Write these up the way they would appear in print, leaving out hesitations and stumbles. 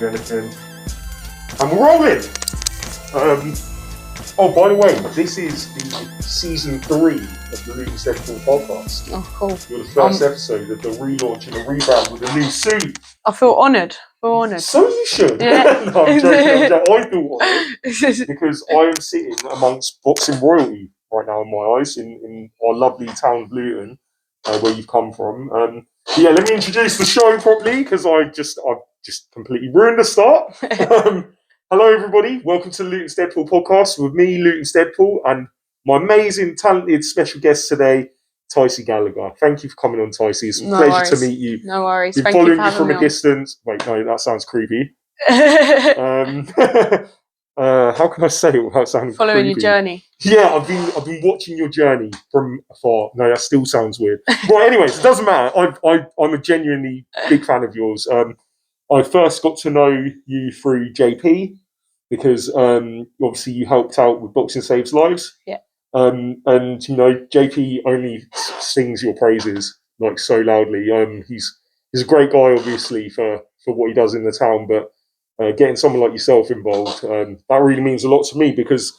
anything. And we're rolling! Oh, by the way, this is the season 3 of the Lisa Whiteside podcast. Oh, cool. You're the first episode of the relaunch and the rebrand with a new suit. I feel honoured. So you should. Yeah. No, I'm joking. I feel honoured because I am sitting amongst boxing royalty right now in my eyes in our lovely town of Luton, where you've come from. Yeah, let me introduce the show properly because I've just completely ruined the start. Hello, everybody. Welcome to the Luton's Deadpool podcast with me, Luton's Deadpool, and my amazing, talented special guest today, Tysie Gallagher. Thank you for coming on, Tysie. It's a pleasure to meet you. No worries. Been Thank following you for you from having a me distance. Wait, no, that sounds creepy. on. How can I say it without sounding Following creepy? your journey. Yeah, I've been watching your journey from afar. No, that still sounds weird. Well, anyways, it doesn't matter. I'm a genuinely big fan of yours. I first got to know you through JP because obviously you helped out with Boxing Saves Lives. Yeah. And you know, JP only sings your praises like so loudly. He's a great guy, obviously, for what he does in the town, but getting someone like yourself involved, that really means a lot to me because,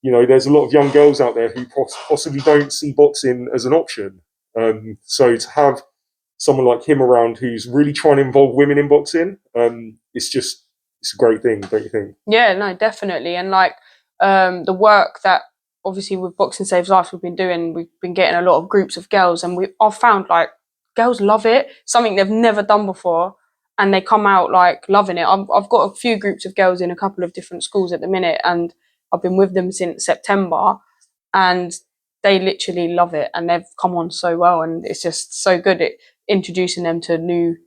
you know, there's a lot of young girls out there who possibly don't see boxing as an option. So to have someone like him around who's really trying to involve women in boxing, it's a great thing, don't you think? Yeah, no, definitely. And like the work that obviously with Boxing Saves Lives we've been doing, we've been getting a lot of groups of girls, and I've found like girls love it, something they've never done before, and they come out like loving it. I've got a few groups of girls in a couple of different schools at the minute, and I've been with them since September, and they literally love it, and they've come on so well, and it's just so good at introducing them to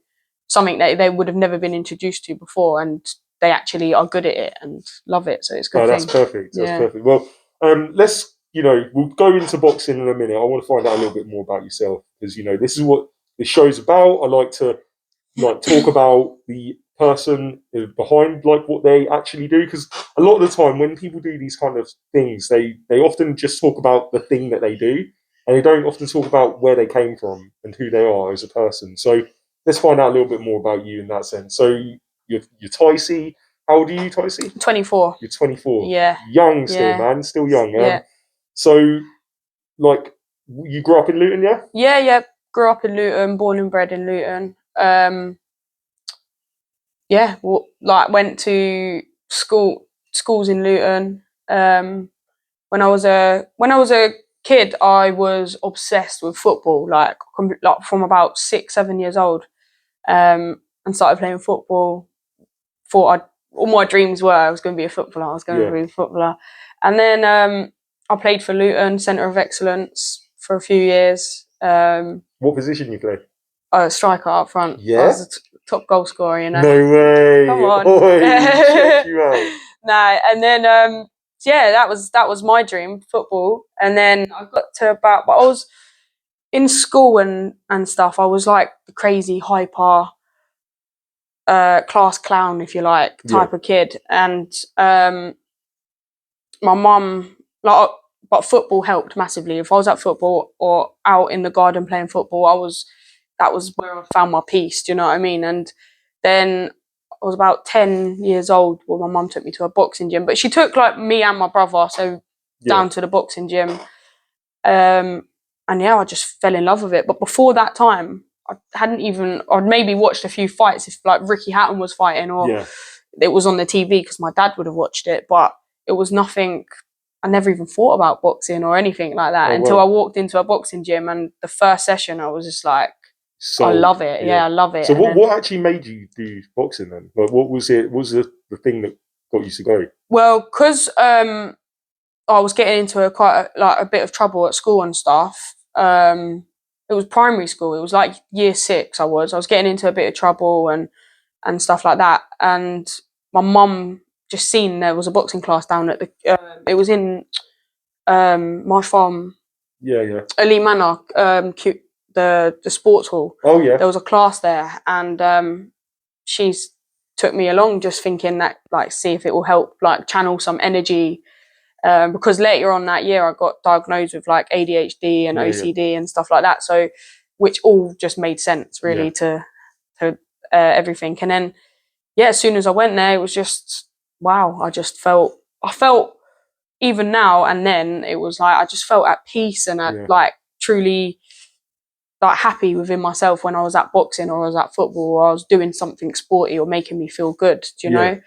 something that they would have never been introduced to before, and they actually are good at it and love it. So it's a good. That's perfect. That's perfect. Well, we'll go into boxing in a minute. I want to find out a little bit more about yourself because, you know, this is what this show's about. I like to talk about the person behind like what they actually do, because a lot of the time when people do these kind of things, they often just talk about the thing that they do, and they don't often talk about where they came from and who they are as a person. So let's find out a little bit more about you in that sense. So you're Tysie. How old are you, Tysie? 24. You're 24. Yeah. Young still, man. Still young. Yeah. So, like, you grew up in Luton, yeah? Yeah. Grew up in Luton, born and bred in Luton. Went to schools in Luton. When I was a kid, I was obsessed with football, like from about 6-7 years old, and started playing football. All my dreams were I was going to be a footballer. I was going to be a footballer, and then I played for Luton Centre of Excellence for a few years. What position you play? Striker up front. Yeah. I was a top goal scorer, you know. No way. Come on. Check you out. No, and then that was my dream, football. And then I got to but I was in school and stuff. I was like the crazy hyper class clown, if you like, type of kid. And my mum but football helped massively. If I was at football or out in the garden playing football, that was where I found my peace. Do you know what I mean? And then I was about 10 years old when my mum took me to a boxing gym, but she took like me and my brother down to the boxing gym. I just fell in love with it. But before that time, I'd maybe watched a few fights if like Ricky Hatton was fighting or it was on the TV because my dad would have watched it, but it was nothing. I never even thought about boxing or anything like that until I walked into a boxing gym, and the first session I was just like, I love it. Yeah, I love it. So what actually made you do boxing then? Like, what was it? What was the thing that got you to go? Well, because I was getting into quite a bit of trouble at school and stuff. It was primary school. It was like year 6. I was getting into a bit of trouble and stuff like that. And my mum just seen there was a boxing class down at the. It was in Marsh Farm. Yeah. Elite Manor. The sports hall. Oh yeah. There was a class there, and she's took me along, just thinking that like see if it will help like channel some energy. Because later on that year I got diagnosed with like ADHD and OCD and stuff like that. So, which all just made sense really to everything. And then yeah, as soon as I went there, it was just wow. I felt even now and then it was like I just felt at peace and at like truly like happy within myself when I was at boxing or I was at football or I was doing something sporty or making me feel good. Do you know?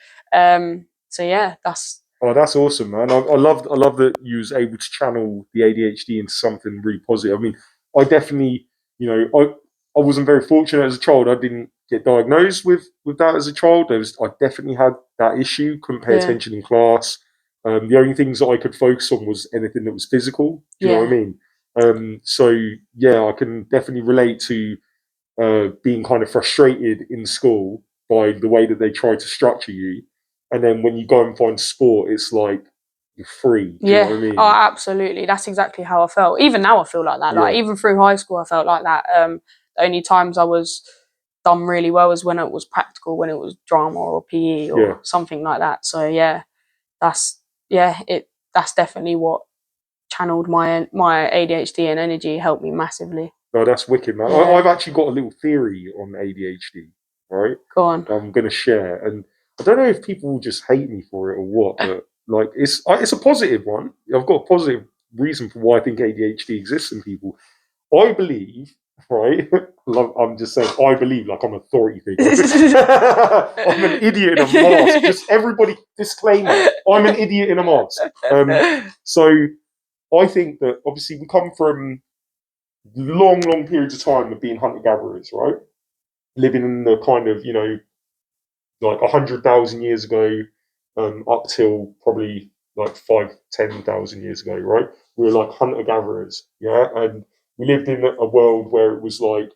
So yeah, that's. Oh, that's awesome, man. I love that you was able to channel the ADHD into something really positive. I mean, I definitely, I wasn't very fortunate as a child. I didn't get diagnosed with that as a child. I definitely had that issue. Couldn't pay attention in class. The only things that I could focus on was anything that was physical. Do you know what I mean? So yeah, I can definitely relate to being kind of frustrated in school by the way that they try to structure you. And then when you go and find sport, it's like you're free. Do you know what I mean? Oh, absolutely. That's exactly how I felt. Even now, I feel like that. Like even through high school, I felt like that. The only times I was done really well was when it was practical, when it was drama or PE or something like that. So yeah, that's definitely what channeled my ADHD and energy, helped me massively. No, that's wicked, man. I've actually got a little theory on ADHD, right? Go on. I'm going to share, and I don't know if people will just hate me for it or what, but like it's a positive one. I've got a positive reason for why I think ADHD exists in people. I believe, right? I'm just saying, I believe like I'm an authority figure. I'm an idiot in a mask. Just everybody, disclaimer: I'm an idiot in a mask. So I think that obviously we come from long periods of time of being hunter-gatherers, right? Living in the kind of, like 100,000 years ago, up till probably like 5-10,000 years ago, right? We were like hunter-gatherers, yeah? And we lived in a world where it was like,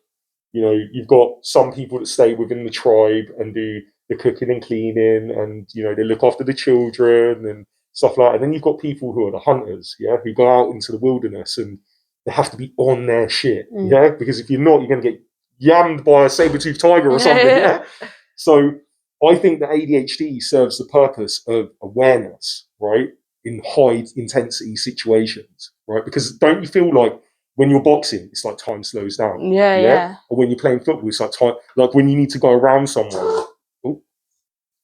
you've got some people that stay within the tribe and do the cooking and cleaning and, they look after the children and stuff like that. And then you've got people who are the hunters, yeah, who go out into the wilderness and they have to be on their shit, yeah? Because if you're not, you're going to get yammed by a saber-toothed tiger or something, yeah? So I think that ADHD serves the purpose of awareness, right, in high intensity situations, right? Because don't you feel like when you're boxing, it's like time slows down. Yeah. Or when you're playing football, it's like time, like when you need to go around someone. Oh,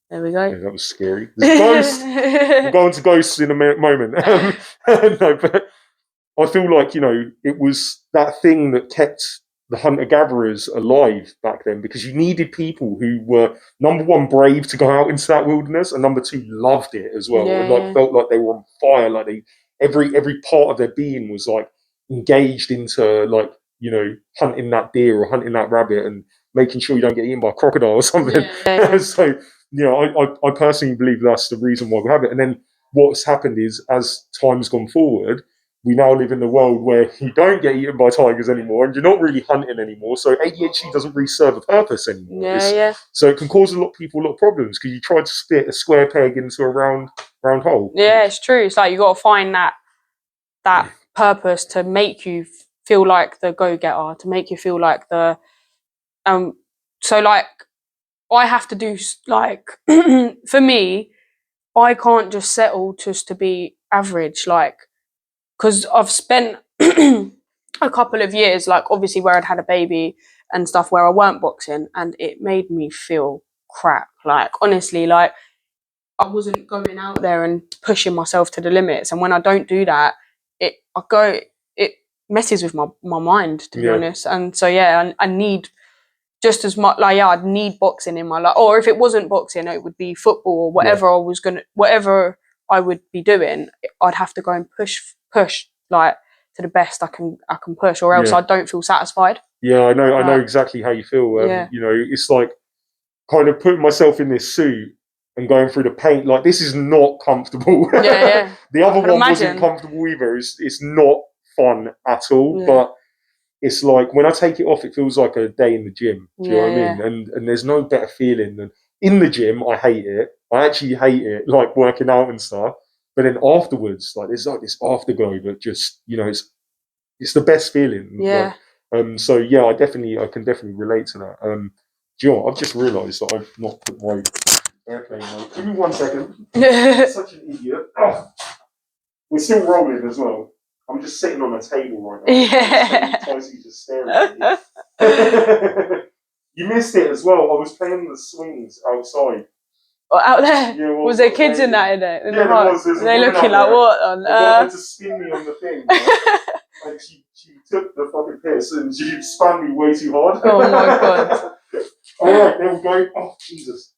there we go. Yeah, that was scary. There's a ghost. We'll go into ghosts in a moment. No, but I feel like, it was that thing that kept the hunter-gatherers alive back then, because you needed people who were, number one, brave to go out into that wilderness, and number two, loved it as well, and like felt like they were on fire, like every part of their being was like engaged into like, hunting that deer or hunting that rabbit and making sure you don't get eaten by a crocodile or something. So, I personally believe that's the reason why we have it. And then what's happened is, as time's gone forward, we now live in a world where you don't get eaten by tigers anymore and you're not really hunting anymore. So ADHD doesn't really serve a purpose anymore. So it can cause a lot of people a lot of problems because you try to fit a square peg into a round hole. Yeah, it's true. It's like you got to find that purpose to make you feel like the go-getter, to make you feel like the so like I have to do like for me, I can't just settle just to be average, like, because I've spent a couple of years, like obviously where I'd had a baby and stuff, where I weren't boxing, and it made me feel crap. Like honestly, like I wasn't going out there and pushing myself to the limits, and when I don't do that, it messes with my mind, to be honest. And so I need just as much, like I'd need boxing in my life, or if it wasn't boxing, it would be football or whatever whatever I would be doing. I'd have to go and push like to the best I can push, or else I don't feel satisfied. Yeah, I know exactly how you feel. It's like kind of putting myself in this suit and going through the paint. Like, this is not comfortable. The other one wasn't comfortable either. It's not fun at all. But it's like when I take it off, it feels like a day in the gym. Do you know what I mean? And there's no better feeling than in the gym. I hate it. I actually hate it, like working out and stuff. But then afterwards, like there's like this afterglow that just, it's the best feeling. So yeah, I can definitely relate to that. Do you know what? I've just realised that I've not put my airplane mode. Give me 1 second. Such an idiot. Oh. We're still rolling as well. I'm just sitting on a table right now. Tysie's just staring at me. You missed it as well. I was playing the swings outside. Or out there? Yeah, well, Was there kids in that in there? In yeah, the there park? was. There's a They woman looking out like there. what on I got her to spin me on the thing. Right? And she took the fucking piss and she spun me way too hard. Oh my God. Alright, there we go. Oh, Jesus.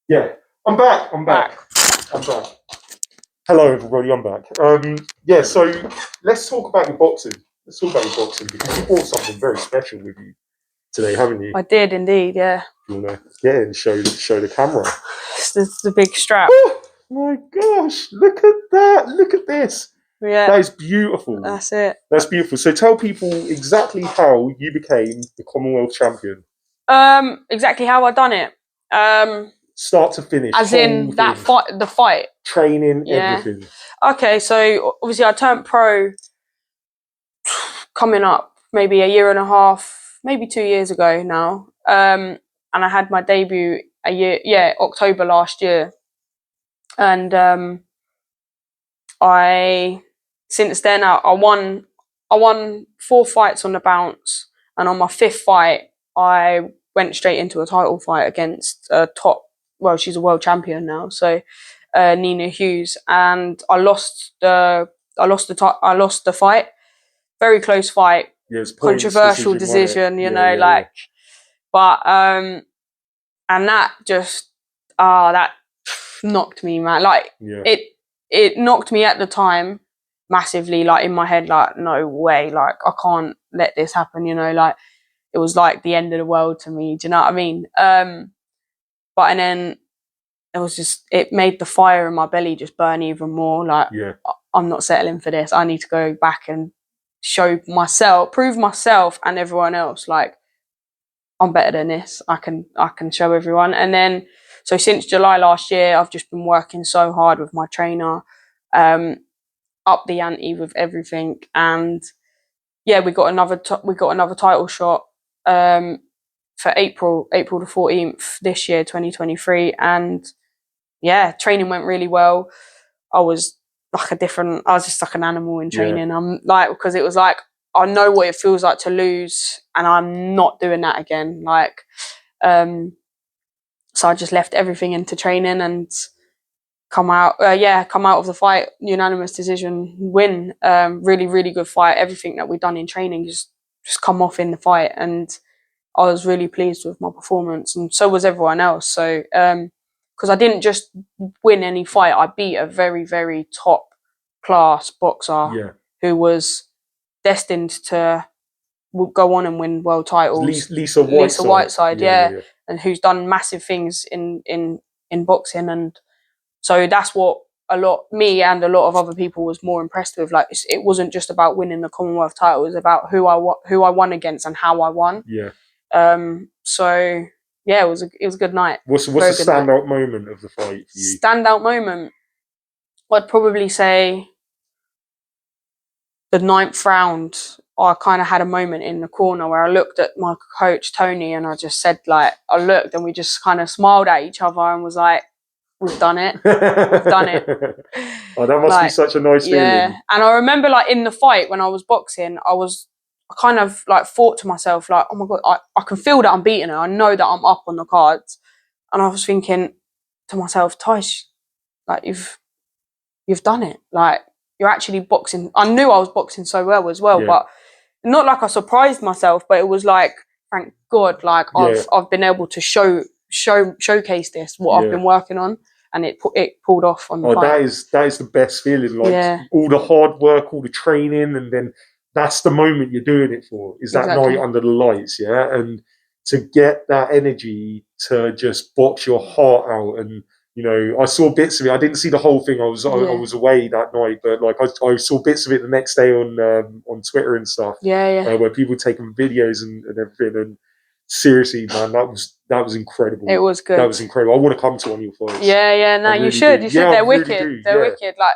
Yeah, I'm back. Back. Hello, everybody. I'm back. Yeah, so let's talk about your boxing. Because you brought something very special with you today, haven't you? I did indeed, yeah. You want to get in and show the camera? It's the big strap. Oh my gosh! Look at that! Look at this! Yeah. That is beautiful. That's it. That's beautiful. So tell people exactly how you became the Commonwealth Champion. Exactly how I done it. Start to finish. As in that fight, the fight. Training, everything. Okay, so obviously I turned pro coming up maybe a year and a half, maybe 2 years ago now. And I had my debut October last year. And since then I won 4 fights on the bounce, and on my 5th fight I went straight into a title fight against she's a world champion now, so Nina Hughes, and I lost the fight. Very close fight. Yes, controversial decision, but and that just that knocked me, man. Like it knocked me at the time massively, like in my head, like no way, like I can't let this happen, like it was like the end of the world to me. Do you know what I mean? But and then it made the fire in my belly just burn even more. Like I'm not settling for this. I need to go back and prove myself and everyone else, like I'm better than this. I can show everyone. And then so since July last year, I've just been working so hard with my trainer, up the ante with everything, and we got another title shot for April the 14th this year, 2023, and training went really well. I was just like an animal in training. I'm like, because it was like I know what it feels like to lose, and I'm not doing that again. Like, so I just left everything into training and come out of the fight, unanimous decision win. Really, really good fight. Everything that we've done in training just come off in the fight, and I was really pleased with my performance, and so was everyone else. So, because I didn't just win any fight, I beat a very, very top class boxer who was destined to go on and win world titles. Lisa Whiteside, and who's done massive things in boxing, and so that's what me and a lot of other people was more impressed with. Like, it wasn't just about winning the Commonwealth title; it was about who I won against and how I won. So it was a good night. What's the standout moment of the fight for you? Standout moment, I'd probably say the 9th round. I kind of had a moment in the corner where I looked at my coach Tony, and I just said, like, I looked and we just kind of smiled at each other and was like, we've done it. We've done it. Oh, that must be such a nice feeling. Yeah. And I remember, like, in the fight when I was boxing, I kind of like thought to myself, like, oh my God, I can feel that I'm beating her. I know that I'm up on the cards. And I was thinking to myself, Tysie, like, you've done it. Like, you're actually boxing. I knew I was boxing so well as well, but not like I surprised myself, but it was like, thank God, like I've been able to showcase this, what I've been working on, and it pulled off on the fight. That is the best feeling. Like, all the hard work, all the training, and then that's the moment you're doing it for, is that night under the lights, and to get that energy to just box your heart out. And I saw bits of it. I didn't see the whole thing. I was away that night, but like I saw bits of it the next day on Twitter and stuff. Where people taking videos and everything. And seriously, man, that was incredible. It was good. That was incredible. I want to come to one of your fights. No, you should. You should. They're wicked. Really They're wicked. Like,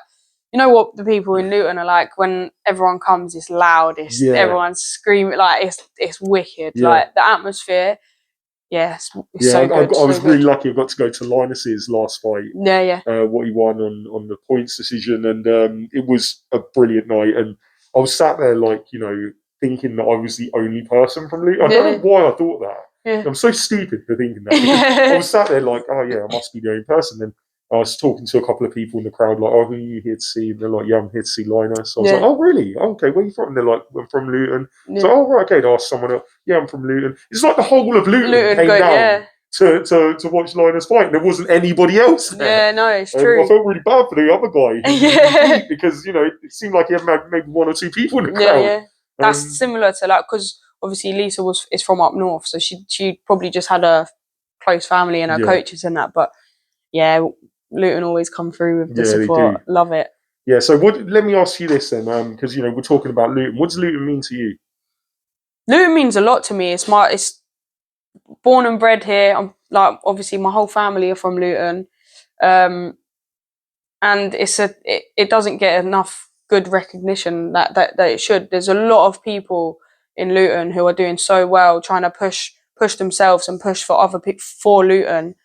you know what the people in Luton are like when everyone comes, it's loud, everyone's screaming, like it's wicked. Like, the atmosphere, it's so good. I was really lucky. I got to go to Linus's last fight. What he won on the points decision, and it was a brilliant night. And I was sat there, like, thinking that I was the only person from Luton. I don't know why I thought that. Yeah. I'm so stupid for thinking that. Because I was sat there like, oh yeah, I must be the only person. Then I was talking to a couple of people in the crowd, like, oh, who are you here to see? And they're like, yeah, I'm here to see Linus. So I was like, oh, really? Oh, okay, where are you from? And they're like, I'm from Luton. So, oh, right, okay. They asked someone else, yeah, I'm from Luton. It's like the whole of Luton came down to watch Linus fight, and there wasn't anybody else there. Yeah, no, it's true. I felt really bad for the other guy who beat, because, you know, it seemed like he had maybe one or two people in the crowd. Yeah. That's similar to like, because obviously Lisa is from up north, so she probably just had a close family and her coaches and that. But yeah, Luton always come through with the support. They do. Love it. Yeah. So let me ask you this then, because you know we're talking about Luton. What does Luton mean to you? Luton means a lot to me. It's born and bred here. I'm like, obviously my whole family are from Luton, and it doesn't get enough good recognition that it should. There's a lot of people in Luton who are doing so well, trying to push themselves and push for other people for Luton.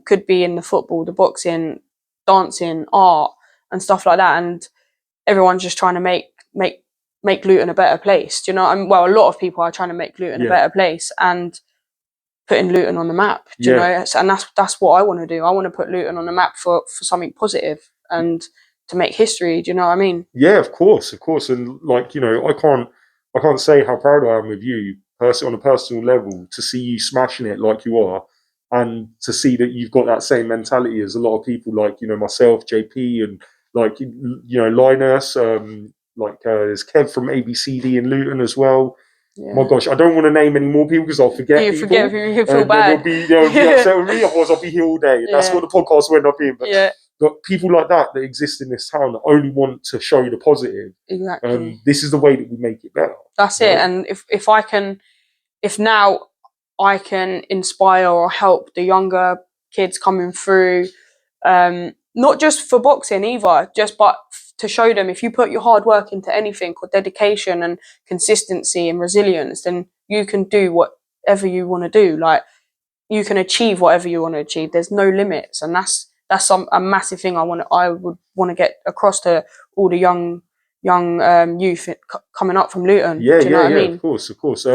Could be in the football, the boxing, dancing, art, and stuff like that. And everyone's just trying to make Luton a better place. Do you know? Well, a lot of people are trying to make Luton a better place and putting Luton on the map. Do you know? And that's what I want to do. I want to put Luton on the map for something positive and to make history. Do you know what I mean? Yeah, of course. And like, you know, I can't say how proud I am with you on a personal level to see you smashing it like you are, and to see that you've got that same mentality as a lot of people, like, you know, myself, JP, and like, you know, Linus, there's Kev from ABCD in Luton as well. Yeah. My gosh, I don't want to name any more people because I'll forget people. Forget people, you feel bad. They'll be upset with me, otherwise I'll be here all day. That's what the podcast will end up being. But people like that exist in this town that only want to show you the positive. Exactly. This is the way that we make it better. That's it. And if now I can inspire or help the younger kids coming through, not just for boxing either, but to show them if you put your hard work into anything, or dedication and consistency and resilience, then you can do whatever you want to do. Like, you can achieve whatever you want to achieve. There's no limits, and that's a massive thing I would want to get across to all the young youth coming up from Luton. Do you know what I mean? Of course.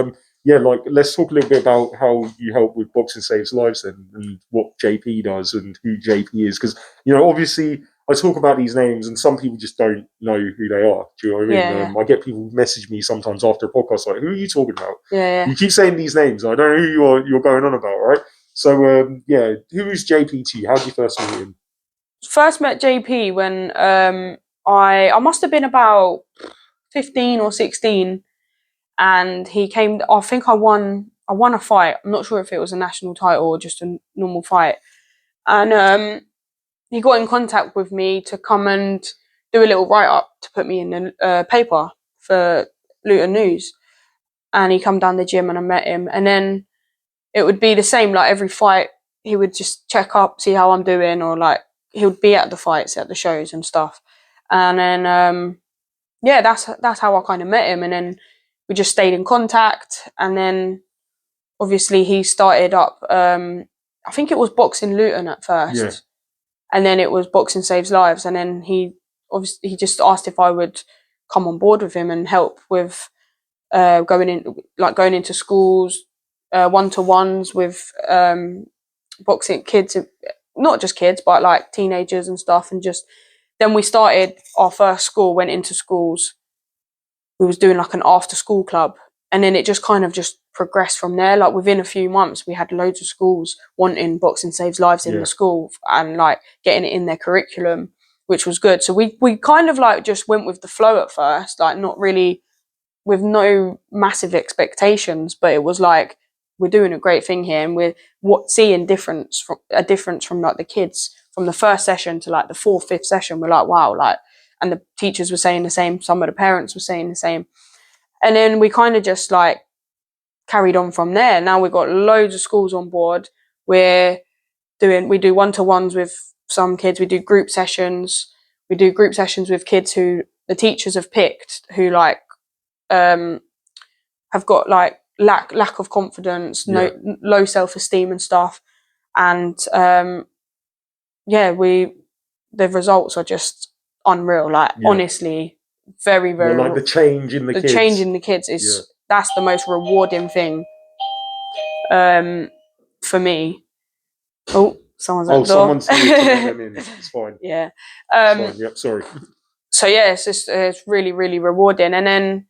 Like, let's talk a little bit about how you help with Boxing Saves Lives then, and what JP does and who JP is. Because, you know, obviously I talk about these names and some people just don't know who they are. Do you know what I mean? I get people message me sometimes after a podcast like, who are you talking about? You keep saying these names. I don't know who you're going on about, right? So, who is JP to you? How did you first meet him? First met JP when I must have been about 15 or 16, and he came. I think I won a fight. I'm not sure if it was a national title or just a normal fight. And he got in contact with me to come and do a little write-up to put me in the paper for Luton News. And he come down the gym and I met him. And then it would be the same, like every fight, he would just check up, see how I'm doing, or like he would be at the fights, at the shows and stuff. And then, that's how I kind of met him. And then we just stayed in contact. And then obviously he started up, I think it was Boxing Luton at first. Yeah. And then it was Boxing Saves Lives. And then he just asked if I would come on board with him and help with going into schools, one-to-ones with boxing kids, not just kids, but like teenagers and stuff. And just then we started our first school, went into schools. We was doing like an after-school club. And then it just kind of just progressed from there. Like within a few months, we had loads of schools wanting Boxing Saves Lives in the school and like getting it in their curriculum, which was good. So we kind of like just went with the flow at first, like not really with no massive expectations, but it was like, we're doing a great thing here, and we're seeing a difference from like the kids from the first session to like the fourth, fifth session. We're like, wow, like, and the teachers were saying the same. Some of the parents were saying the same. And then we kind of just like carried on from there. Now we've got loads of schools on board. We do one-to-ones with some kids. We do group sessions. We do group sessions with kids who the teachers have picked, who like have got like lack of confidence, low self-esteem and stuff. And the results are just unreal. Like honestly, very, very. Like the change in the kids. The change in the kids is that's the most rewarding thing. for me. Oh, someone's at the door. Someone's here to let them in. It's fine. Yeah. It's fine. Yep, sorry. So yeah, it's really, really rewarding. And then,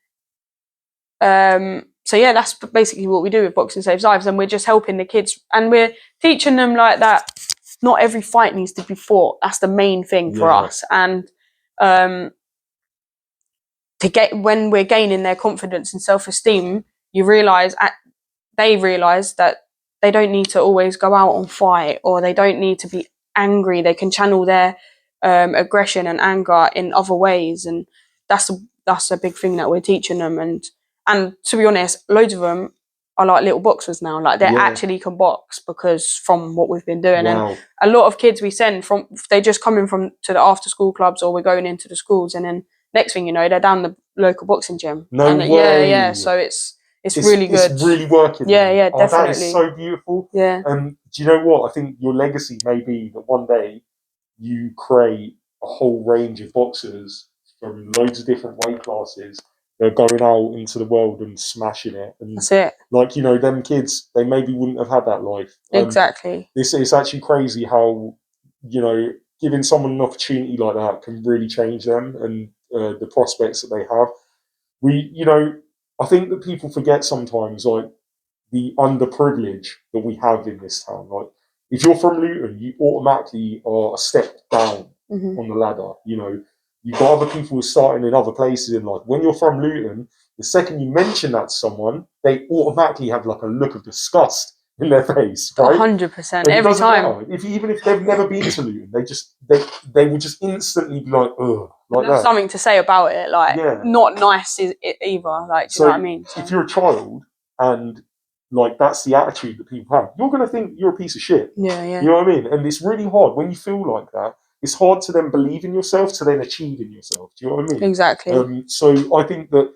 so yeah, that's basically what we do with Boxing Saves Lives, and we're just helping the kids, and we're teaching them like that. Not every fight needs to be fought. That's the main thing for us. And to get, when we're gaining their confidence and self-esteem, they realise that they don't need to always go out and fight, or they don't need to be angry. They can channel their aggression and anger in other ways, and that's a big thing that we're teaching them. And to be honest, loads of them are like little boxers now. Like they actually can box because from what we've been doing. Wow. And a lot of kids we send from, they just come in from to the after school clubs, or we're going into the schools, and then next thing you know, they're down the local boxing gym. No way. Yeah. So it's really good. It's really working. Yeah, definitely. That is so beautiful. Yeah. Do you know what? I think your legacy may be that one day you create a whole range of boxers from loads of different weight classes. They're going out into the world and smashing it. And that's it. Like, you know, them kids, they maybe wouldn't have had that life. Exactly. It's actually crazy how, you know, giving someone an opportunity like that can really change them and the prospects that they have. I think that people forget sometimes, like, the underprivilege that we have in this town. Like, if you're from Luton, you automatically are a step down on the ladder. You know, you've got other people starting in other places in life. When you're from Luton, the second you mention that to someone, they automatically have like a look of disgust in their face, right? 100%, every time. Even if they've never been to Luton, they will just instantly be like, ugh, like there's that. Something to say about it, like not nice either. Like, do you know what I mean? So, if you're a child and like that's the attitude that people have, you're going to think you're a piece of shit. Yeah. You know what I mean? And it's really hard when you feel like that. It's hard to then believe in yourself, to then achieve in yourself. Do you know what I mean? Exactly. So I think that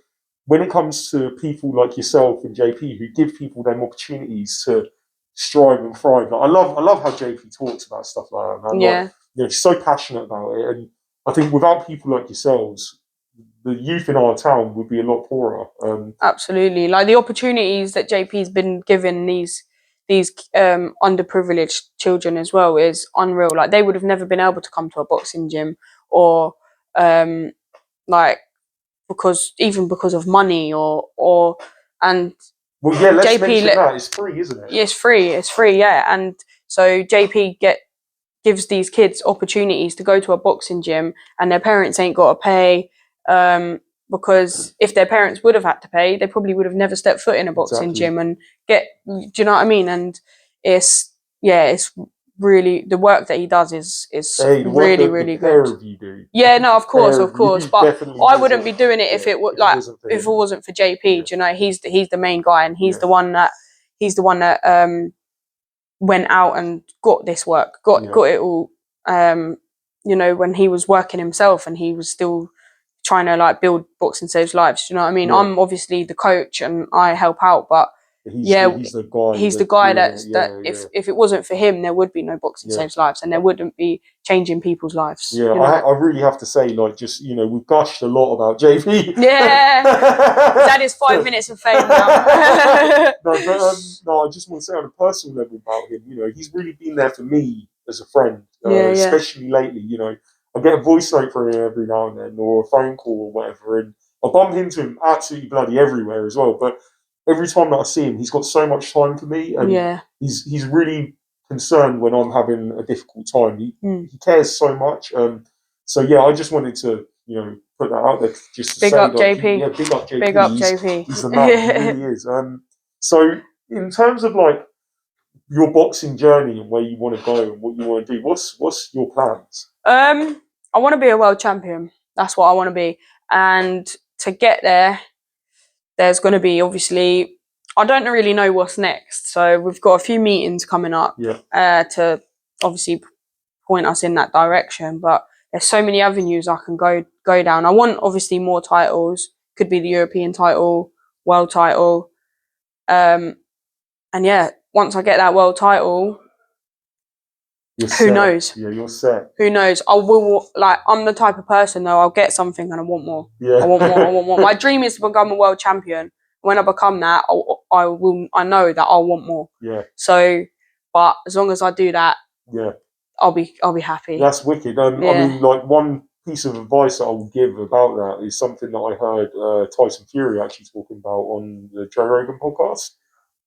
when it comes to people like yourself and JP who give people them opportunities to strive and thrive, like, I love how JP talks about stuff like that. Man. Yeah. Like, you know, she's so passionate about it, and I think without people like yourselves, the youth in our town would be a lot poorer. Absolutely, like the opportunities that JP's been given these underprivileged children as well is unreal. Like they would have never been able to come to a boxing gym, or like because of money or and well, yeah, let's mention that it's free, isn't it? Yeah, it's free, yeah. And so JP gives these kids opportunities to go to a boxing gym, and their parents ain't got to pay. Because if their parents would have had to pay, they probably would have never stepped foot in a boxing gym and do you know what I mean? And it's really, the work that he does is really, really good. Of you do. Yeah, no, of course. But I wouldn't be doing it if it wasn't for JP. Do you know, he's the main guy, and he's the one that went out and got this work, got it all. You know, when he was working himself and he was still trying to like build Boxing Saves Lives. Do you know what I mean? Yeah. I'm obviously the coach and I help out, but he's the guy that if it wasn't for him, there would be no Boxing Saves Lives, and there wouldn't be changing people's lives. Yeah, you know? I really have to say, like, just, you know, we've gushed a lot about JP. Yeah, that is 5 minutes of fame now. No, I just want to say on a personal level about him, you know, he's really been there for me as a friend, especially lately. You know, I get a voice note from him every now and then, or a phone call or whatever, and I bump into him absolutely bloody everywhere as well. But every time that I see him, he's got so much time for me, and he's really concerned when I'm having a difficult time. He cares so much. So yeah, I just wanted to, you know, put that out there just to big say, up like, JP. Big up JP. Big up JP. He's the man. He really is. So in terms of like your boxing journey and where you want to go and what you want to do, what's your plans? I want to be a world champion. That's what I want to be. And to get there, there's going to be, obviously, I don't really know what's next. So we've got a few meetings coming up to obviously point us in that direction. But there's so many avenues I can go down. I want, obviously, more titles. Could be the European title, world title. And yeah, once I get that world title, who knows? Yeah, you're set. Who knows? I will, like, I'm the type of person though, I'll get something and I want more. Yeah. I want more. My dream is to become a world champion. when I become that, I know that I'll want more. Yeah. So, but as long as I do that, yeah, I'll be happy. that's wicked. I mean, like, one piece of advice that I will give about that is something that I heard Tyson Fury actually talking about on the Joe Rogan podcast,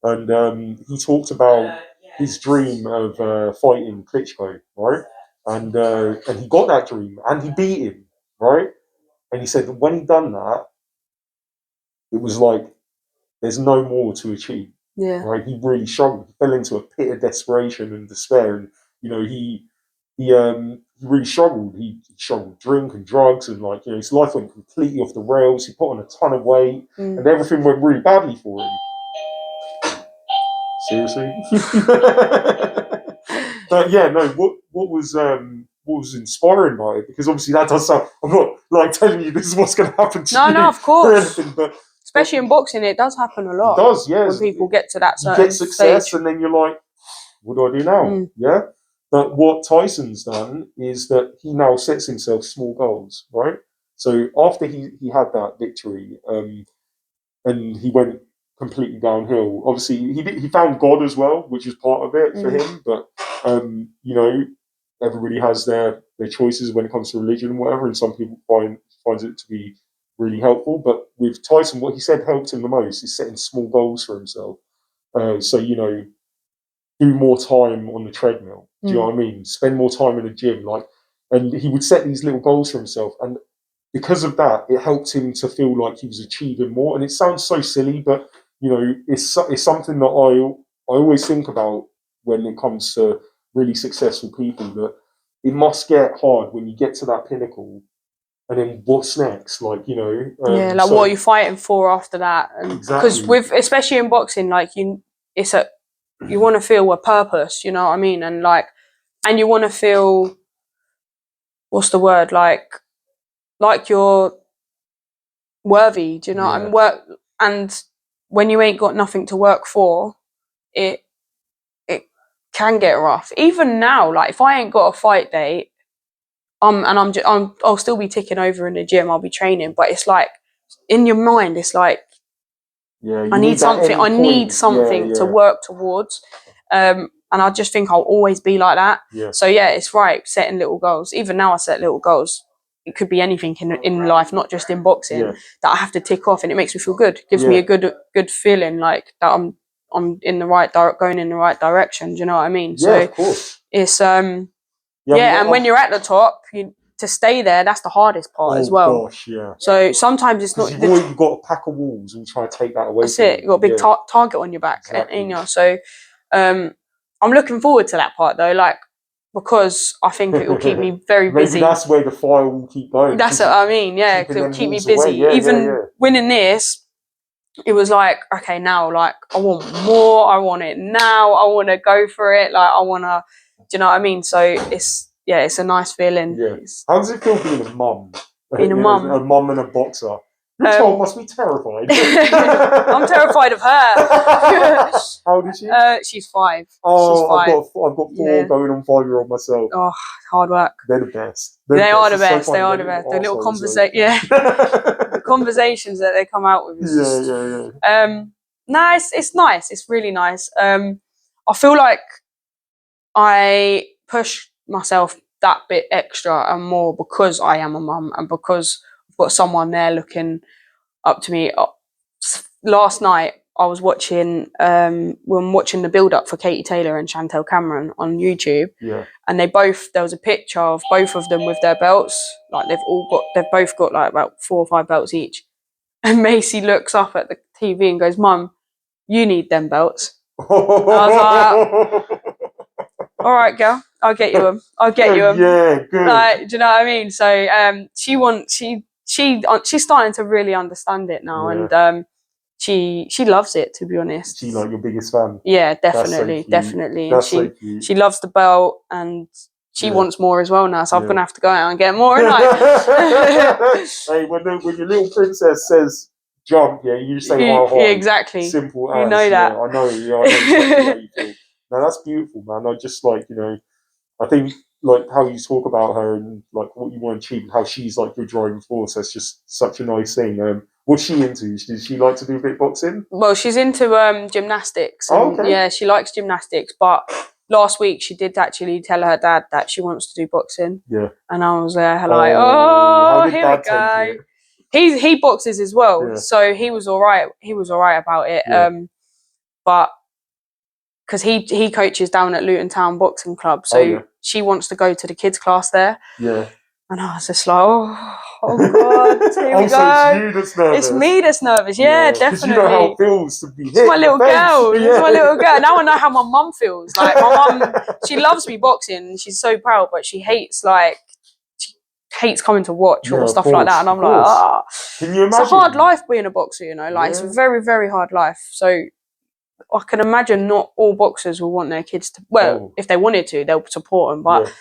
and he talked about his dream of fighting Klitschko, right? And he got that dream, and he beat him, right? And he said that when he done that, it was like there's no more to achieve. Yeah. Right? He really struggled. He fell into a pit of desperation and despair, and he really struggled. He struggled with drink and drugs, and his life went completely off the rails. He put on a ton of weight, and everything went really badly for him. Seriously. But yeah, no. What was inspiring about it? Because obviously that does sound. I'm not like telling you this is what's going to happen to you. No, of course. Or anything, but especially in boxing, it does happen a lot. It does, yes. When people get to that certain you get success, stage. and then you're like, what do I do now? Yeah. But what Tyson's done is that he now sets himself small goals, right? So after he had that victory, and he went completely downhill. Obviously, he found God as well, which is part of it for him. But everybody has their choices when it comes to religion and whatever, and some people finds it to be really helpful. But with Tyson, what he said helped him the most is setting small goals for himself. So do more time on the treadmill. Do you know what I mean? Spend more time in the gym, and he would set these little goals for himself, and because of that, it helped him to feel like he was achieving more. And it sounds so silly, but it's something that I always think about when it comes to really successful people. That it must get hard when you get to that pinnacle, and then what's next? What are you fighting for after that? Because especially in boxing, you want to feel a purpose. You know what I mean? And and you want to feel, what's the word, like you're worthy. Do you know what I mean? And when you ain't got nothing to work for, it can get rough. Even now, like if I ain't got a fight date, I'll still be ticking over in the gym. I'll be training, but it's like in your mind, it's like I need something. I need something to work towards. And I just think I'll always be like that. Yeah. So yeah, it's right setting little goals. Even now, I set little goals. It could be anything in life, not just in boxing, that I have to tick off, and it makes me feel good. Gives me a good feeling, like that I'm in the right going in the right direction. Do you know what I mean? Yeah, of course. It's and when you're at the top, to stay there, that's the hardest part as well. Gosh, yeah. So sometimes it's not. You've got a pack of wolves and try to take that away. That's it. You've got a big target on your back, exactly. So I'm looking forward to that part though, because I think it will keep me very busy. Maybe that's where the fire will keep going. That's what I mean. Yeah, because it will keep me busy. Even winning this, it was like, okay, now I want more. I want it now. I want to go for it. I want to. Do you know what I mean? So it's a nice feeling. Yeah. How does it feel being a mum? Being a mum. A mum and a boxer. Your child must be terrified. I'm terrified of her. How old is she? She's 5. Oh, she's 5. I've got 4 going on 5-year-old myself. Oh, hard work. They're the best. They are the best. So they are the best. The little conversation, the conversations that they come out with. No, it's nice. It's really nice. I feel like I push myself that bit extra and more because I am a mum and because I've got someone there looking up to me. Last night I was watching the build up for Katie Taylor and Chantel Cameron on YouTube. Yeah. And there was a picture of both of them with their belts. They've both got about 4 or 5 belts each. And Macy looks up at the TV and goes, "Mum, you need them belts." I was like, "All right, girl, I'll get you them. I'll get you them." Yeah, good. Do you know what I mean? So she's starting to really understand it now, and she loves it, to be honest. She's your biggest fan. Yeah, definitely. That's so cute. She loves the belt, and she wants more as well now. So I'm gonna have to go out and get more. Hey, when your little princess says jump, you just say how hard. Yeah, exactly. Simple as. You know that. I know exactly how you feel. No, that's beautiful, man. I just I think like how you talk about her and like what you want to achieve, and how she's like your driving force. That's just such a nice thing. What's she into? Does she like to do a bit of boxing? Well, she's into gymnastics, and Oh, okay. yeah, she likes gymnastics. But last week she did actually tell her dad that she wants to do boxing. Yeah. And I was there like, how oh, did here we Dad take go. it? He boxes as well, Yeah. so he was all right. He was all right about it. Yeah. But because he coaches down at Luton Town Boxing Club, so Oh, yeah. she wants to go to the kids class there. Yeah. And I was just like, oh God, here we Also, go. it's you that's nervous. It's me that's nervous. Yeah, Because definitely. you know how it feels to be hit. It's my little girl. Yeah. It's my little girl. Now I know how my mum feels. Like my mum, she loves me boxing. She's so proud, but she hates coming to watch or stuff like that. And I'm like, ah, Can you imagine? It's a hard life being a boxer, you know. Like it's a Yeah. very, very hard life. So I can imagine not all boxers will want their kids to. Well, if they wanted to, they'll support them. But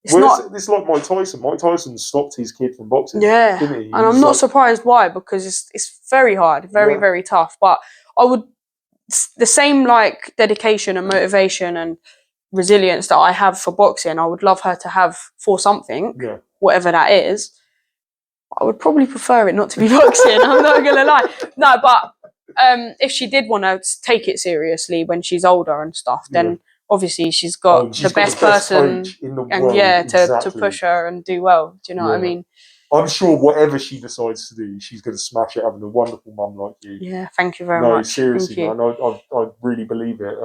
it's not. It's like Mike Tyson. Mike Tyson stopped his kid from boxing. Yeah, Didn't he? and I'm not surprised why, because it's very hard, very, very tough. But I would the same like dedication and motivation and resilience that I have for boxing, I would love her to have for something, whatever that is. I would probably prefer it not to be boxing. I'm not gonna lie. No, but if she did want to take it seriously when she's older and stuff, then obviously she's got the best person in the and world. to push her and do well. Do you know what I mean? I'm sure whatever she decides to do, she's going to smash it, having a wonderful mum like you. Yeah, thank you very much. No, seriously, man, I really believe it.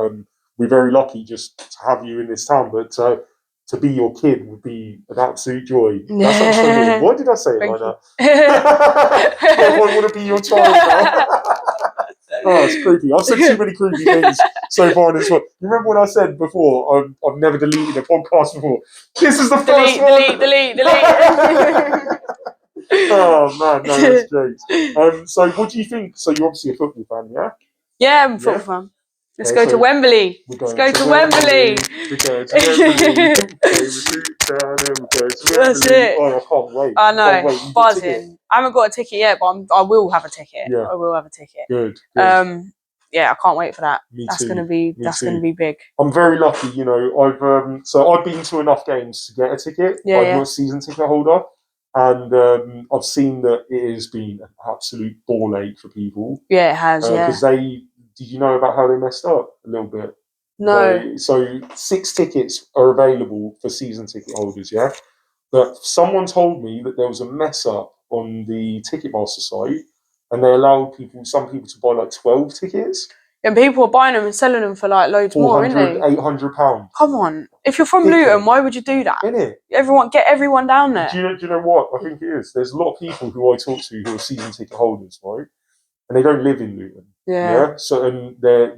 We're very lucky just to have you in this town, but to be your kid would be an absolute joy. That sounds so weird. Why did I say it like that? I want to be your child now. Oh, it's creepy. I've said too many creepy things so far in this one. You remember when I said before, I've never deleted a podcast before? This is the first one. Delete. Oh, man, no, that's jokes. So what do you think? So you're obviously a football fan, yeah? Yeah, I'm a football fan. Let's go to Wembley. Let's go to Wembley. We're going to Wembley. That's it. Oh, I can't wait. I know. Buzzing. I haven't got a ticket yet, but I will have a ticket. Yeah. I will have a ticket. Good. Yeah, I can't wait for that. Me that's too. gonna be big. I'm very lucky, you know. I've been to enough games to get a ticket. I'm not a season ticket holder. And I've seen that it has been an absolute ball ache for people. Yeah, it has. Because did you know about how they messed up a little bit? No. So 6 tickets are available for season ticket holders, yeah? But someone told me that there was a mess up on the Ticketmaster site and they allowed some people to buy like 12 tickets. And people are buying them and selling them for like loads more, aren't they? £800. Come on. If you're from Luton, why would you do that? Innit? Get everyone down there. Do you know what? I think it is. There's a lot of people who I talk to who are season ticket holders, right? And they don't live in Luton. Yeah. So and they're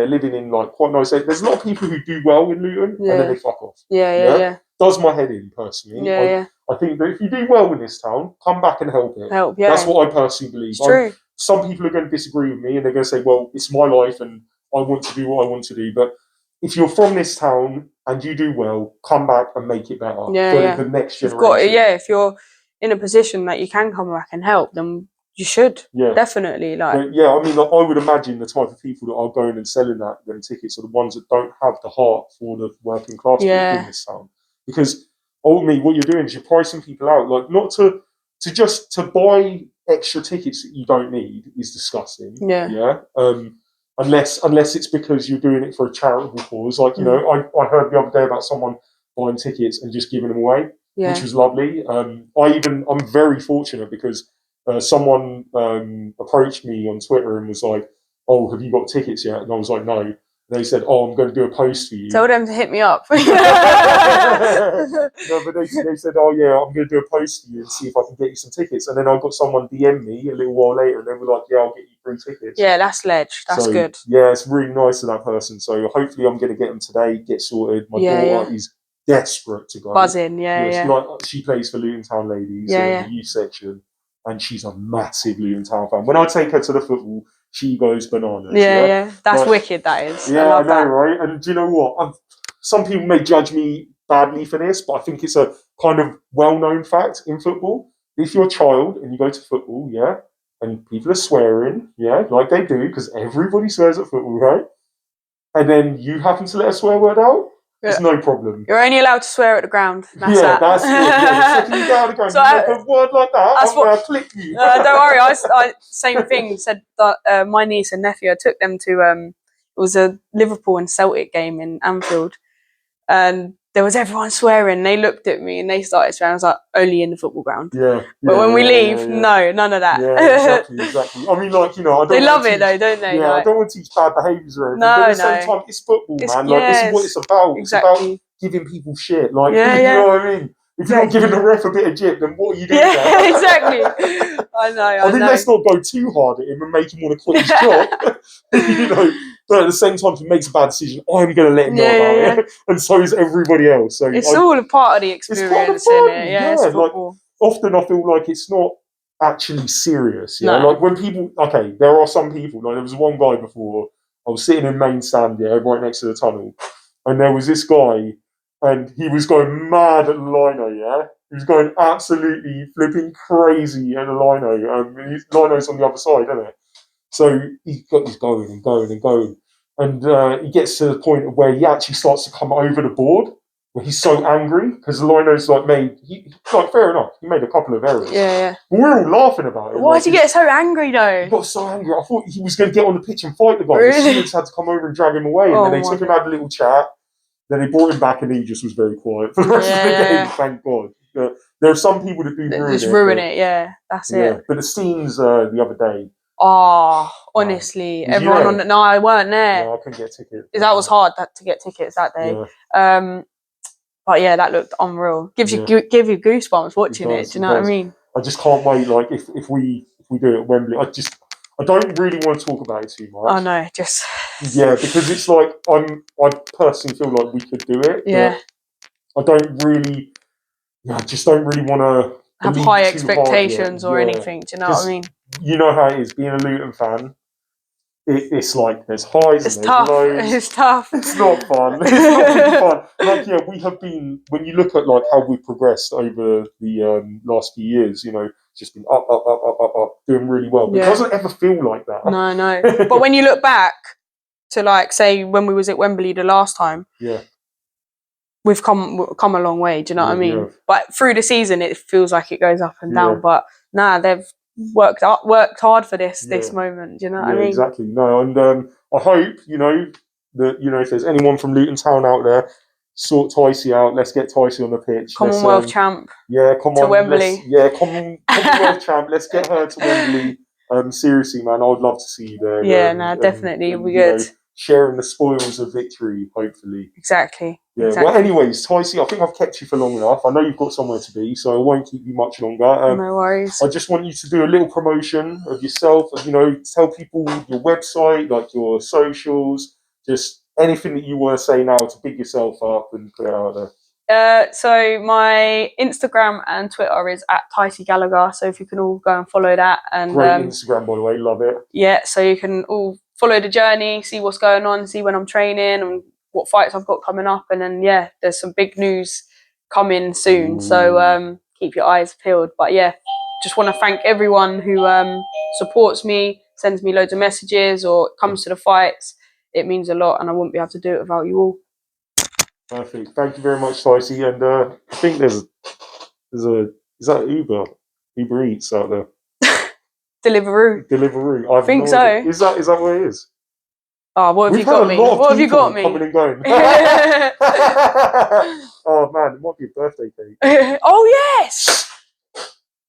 living in like quite nice. There's a lot of people who do well in Luton and then they fuck off. Yeah. Does my head in personally. I think that if you do well in this town, come back and help it. That's what I personally believe. It's true. Some people are going to disagree with me and they're going to say, well, it's my life and I want to do what I want to do. But if you're from this town and you do well, come back and make it better for the next generation. If you're in a position that you can come back and help, then you should. Definitely. I mean, I would imagine the type of people that are going and selling them tickets are the ones that don't have the heart for the working class people in this town. Because ultimately, what you're doing is you're pricing people out. Like, not to buy extra tickets that you don't need is disgusting. Unless it's because you're doing it for a charitable cause. Like, you know, I heard the other day about someone buying tickets and just giving them away, which was lovely. I'm very fortunate because someone approached me on Twitter and was like, "Oh, have you got tickets yet?" And I was like, "No." And they said, "Oh, I'm going to do a post for you." Tell them to hit me up. No, but they said, "Oh yeah, I'm going to do a post for you and see if I can get you some tickets." And then I got someone DM me a little while later, and they were like, "Yeah, I'll get you 3 tickets." Yeah, that's ledge. That's good. Yeah, it's really nice of that person. So hopefully, I'm going to get them today. Get sorted. My daughter is desperate to go. Buzzing. Like, she plays for Luton Town Ladies in the youth section. And she's a massive Luton Town fan. When I take her to the football, she goes bananas. Yeah. That's wicked, that is. Yeah, I know, right? And do you know what? Some people may judge me badly for this, but I think it's a kind of well-known fact in football. If you're a child and you go to football, and people are swearing, like they do, because everybody swears at football, right? And then you happen to let a swear word out, It's no problem. You're only allowed to swear at the ground. That's that's it. Yeah, the second you get out of the ground, So you make a word like that, I'm going to clip you. don't worry, I same thing. Said that my niece and nephew, I took them to it was a Liverpool and Celtic game in Anfield, and there was everyone swearing. They looked at me and they started swearing. I was like, only in the football ground. Yeah. But when we leave, no, none of that. Yeah, exactly. I mean, like, you know, I don't they love it though, don't they? Yeah, like, I don't want to teach bad behaviours or anything. No, but at the same time, it's football, man. Like, this is what it's about. Exactly. It's about giving people shit. Like, you know what I mean? If you're not giving the ref a bit of jip, then what are you doing there? Yeah, exactly. I know. I mean, let's not go too hard at him and make him want to quit his job. You know, but at the same time, if he makes a bad decision, I'm going to let him know about it, and so is everybody else. So it's all a part of the experience, isn't it? Yeah, it's football. Like, often I feel like it's not actually serious. Yeah, no. Like when people, there are some people. Like there was one guy before. I was sitting in main stand, right next to the tunnel, and there was this guy, and he was going mad at the lino. Yeah, he was going absolutely flipping crazy at the lino. Lino's on the other side, isn't it? So he's going and going and going. And he gets to the point of where he actually starts to come over the board, where he's so angry, because the lino's fair enough, he made a couple of errors. Yeah. But we're all laughing about it. Why did he get so angry though? He got so angry. I thought he was going to get on the pitch and fight the guy. Really? The students had to come over and drag him away. And then they took him, had a little chat. Then they brought him back and he just was very quiet for the rest of the game, thank God. There are some people that do ruin it. Yeah, that's it. But the scenes the other day, honestly, everyone on the... No, I weren't there. No, I couldn't get tickets. That was hard to get tickets that day. Yeah. But yeah, that looked unreal. Give you goosebumps watching it. Do you know what I mean? I just can't wait. Like if we do it at Wembley, I don't really want to talk about it too much. Oh no, just because it's like I personally feel like we could do it. Yeah. I don't really. Yeah, I just don't really want to have high expectations or anything. Do you know what I mean? You know how it is being a Luton fan. It's like there's highs and there's lows. It's tough. It's not fun. It's not really fun. Like we have been. When you look at like how we've progressed over the last few years, you know, just been up, doing really well. But it doesn't ever feel like that. No. But when you look back to like say when we was at Wembley the last time, we've come a long way. Do you know what I mean? But through the season, it feels like it goes up and down. But they've worked hard for this moment. Do you know what I mean? Exactly. No, and I hope that if there's anyone from Luton Town out there, sort Tysie out. Let's get Tysie on the pitch. Commonwealth Champ. Yeah, come on to Wembley. Commonwealth Champ. Let's get her to Wembley. Seriously, man, I would love to see you there. Yeah, definitely, it'll be good. Sharing the spoils of victory, hopefully. Exactly. Yeah. Exactly. Well, anyways, Tysie, I think I've kept you for long enough. I know you've got somewhere to be, so I won't keep you much longer. No worries. I just want you to do a little promotion of yourself. Tell people your website, like your socials, just anything that you want to say now to big yourself up and put it out there. So my Instagram and Twitter is at Tysie Gallagher. So if you can all go and follow that, and great Instagram, by the way, love it. Yeah, so you can all follow the journey, see what's going on, see when I'm training and what fights I've got coming up, and then there's some big news coming soon. Ooh. So keep your eyes peeled. But just want to thank everyone who supports me, sends me loads of messages, or comes to the fights. It means a lot, and I wouldn't be able to do it without you all. Perfect. Thank you very much, Tysie. And I think there's is that Uber Eats out there? Deliveroo. I think so. Is that what it is? Oh, what have you got me? What have you got me? Coming and going. Oh man, it might be a birthday cake. Oh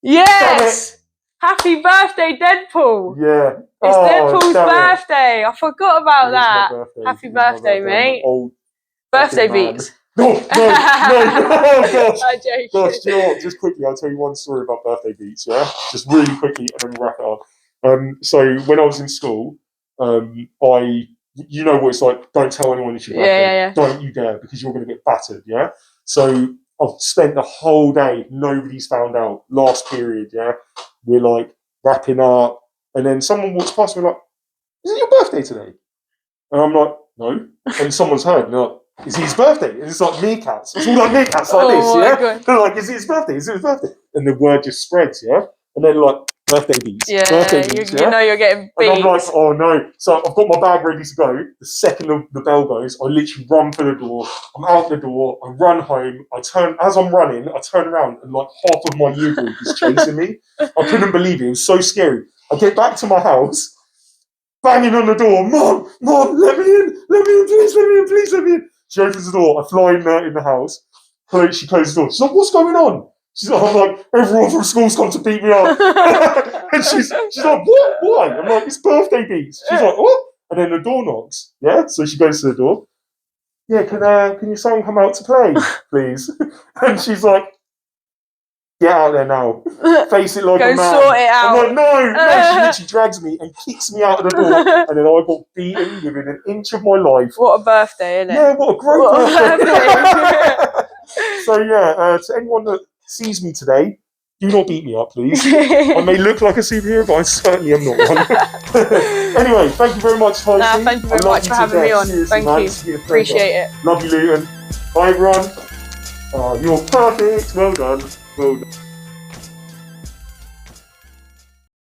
yes. Happy birthday, Deadpool. Yeah. It's Deadpool's birthday. I forgot about that. Happy birthday, mate. Birthday beats. No. Oh, gosh. I'm joking. Gosh, you know what? Just quickly, I'll tell you one story about birthday beats, yeah? Just really quickly, and then we'll wrap it up. So when I was in school, you know what it's like, don't tell anyone it's your birthday. Yeah. Don't you dare, because you're going to get battered, yeah? So I've spent the whole day, nobody's found out. Last period, yeah? We're like wrapping up, and then someone walks past me like, is it your birthday today? And I'm like, no. And someone's heard, and they're like, is it his birthday? And it's like meerkats. It's all like meerkats like this, yeah? God. They're like, is it his birthday? Is it his birthday? And the word just spreads, yeah? And then like, birthday beats. Yeah, Birthday beats, you know you're getting And I'm like, beats. oh no. So I've got my bag ready to go. The second the bell goes, I literally run for the door. I'm out the door. I run home. As I'm running, I turn around and like half of my year group is chasing me. I couldn't believe it. It was so scary. I get back to my house, banging on the door. Mom, let me in, please, let me in. She opens the door. I fly in the house. She closes the door. She's like, what's going on? I'm like, everyone from school's come to beat me up. And she's like, what? Why? I'm like, it's birthday beats. She's like, what? And then the door knocks. Yeah? So she goes to the door. Yeah, can your son come out to play, please? And she's like, get out there now. Face it like Go a man. sort it out. I'm like, no. She literally drags me and kicks me out of the door. And then I got beaten within an inch of my life. What a birthday, isn't it? Yeah, what a great birthday. So yeah, to anyone that sees me today, do not beat me up, please. I may look like a superhero, but I certainly am not one. Anyway, thank you very much, Tysie. Thank you very much for having me on. Thank you. Appreciate it. Love you, Luton. Bye, everyone. Oh, you're perfect. Well done. Well done.